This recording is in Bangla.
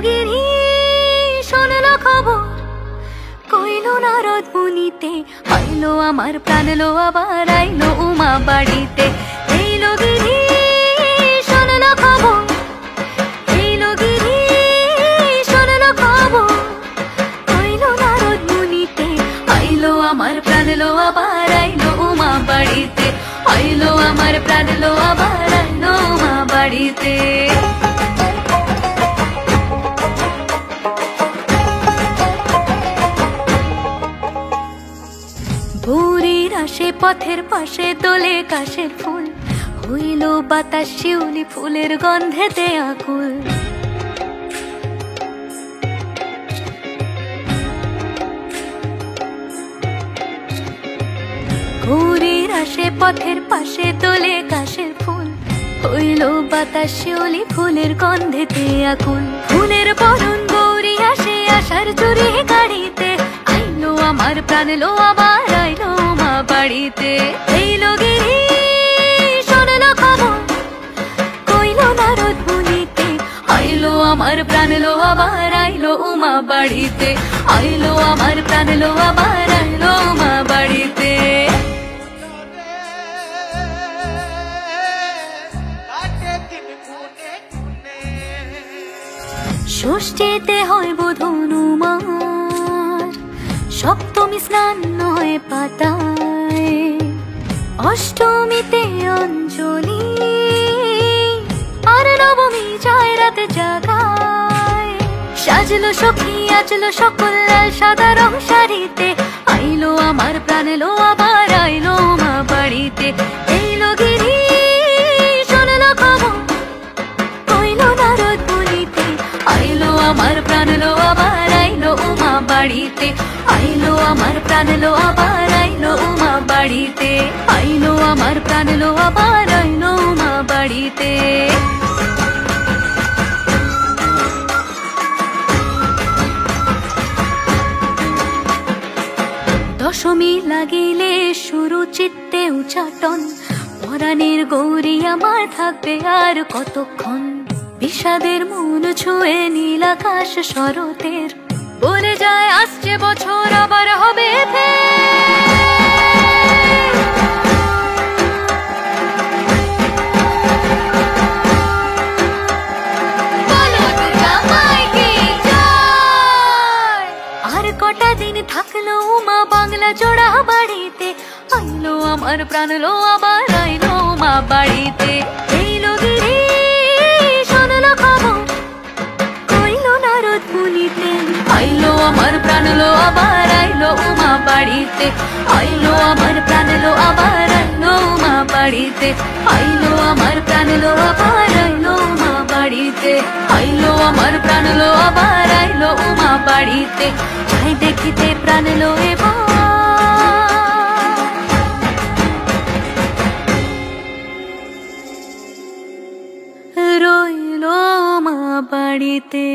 গিরি শোনলো খবর, কইলো নারদ মুনিতে, আইলো আমার প্রাণ লো আবার আইলো উমা বাড়িতে। এইলো গিরি শোনলো খবর, এইলো গিরি শোনলো খবর, কইলো নারদ মুনিতে, আইলো আমার প্রাণ লো আবার আইলো উমা বাড়িতে, আইলো আমার প্রাণ লো আবার আইলো উমা বাড়িতে। ভোরের আসে পথের পাশে তোলে কাশের ফুল, হইল বাতাস শিউলি ফুলের গন্ধেতে আকুল। ভোরের আসে পথের পাশে তোলে কাশের ফুল, হইল বাতাস শিউলি ফুলের গন্ধেতে আকুল। ফুলের বরণ গৌরী আসে আশার চুরি গাড়িতে, আইলো আমার প্রাণ লো আবার আইলো মা বাড়িতে। এইলো গিরি শোনলো খবর, কইলো নারদ মুনিতে, আইলো আমার প্রাণ লো আবার আইলো উমা বাড়িতে, আইলো আমার প্রাণ লো আবার আইলো উমা বাড়িতে। ষষ্ঠীতে হয় বোধনুমার, সপ্তমী স্নান হয় পাতায়, অষ্টমীতে অঞ্জলি, আর নবমী যায় রাতে জাগায়। সাজলো সখী আজলো সকল লাল সাদা রং শাড়িতে, আইলো আমার প্রাণ লো আবার আইলো মা বাড়িতে। এইলো গিরি শোনলো খবর, কইলো নারদ মুনিতে, আইলো আমার প্রাণ লো আবার আইলো উমা বাড়িতে, আইলো আমার প্রাণ লো আবার আইলো উমা বাড়িতে, আইলো আমার প্রাণ লো আবার আইলো উমা বাড়িতে। দশমী লাগিলে শুরু চিত্তে উচাটন, পরাণের গৌরী আমার থাকবে আর কতক্ষণ। বিষাদের মন ছুঁয়ে নীল আকাশ শরতের, বলে যায় আসছে বছর আবার হবে আর কটা দিন থাকলো মা বাংলা জোড়া বাড়িতে, আইলো আমার প্রাণ লো আবার আইলো মা বাড়িতে। এইলো গিরি শোনলো খবর, কইলো নারদ মুনিতে, আইলো আমার প্রাণ লো আবার আইলো উমা বাড়িতে, আইলো আমার প্রাণ লো আবার আইলো উমা বাড়িতে, আইলো আমার প্রাণ লো আবার আইলো উমা বাড়িতে, আইলো আমার প্রাণ লো আবার আইলো উমা বাড়িতে। যাই দেখিতে প্রাণ লো এবার রইলো মা বাড়িতে।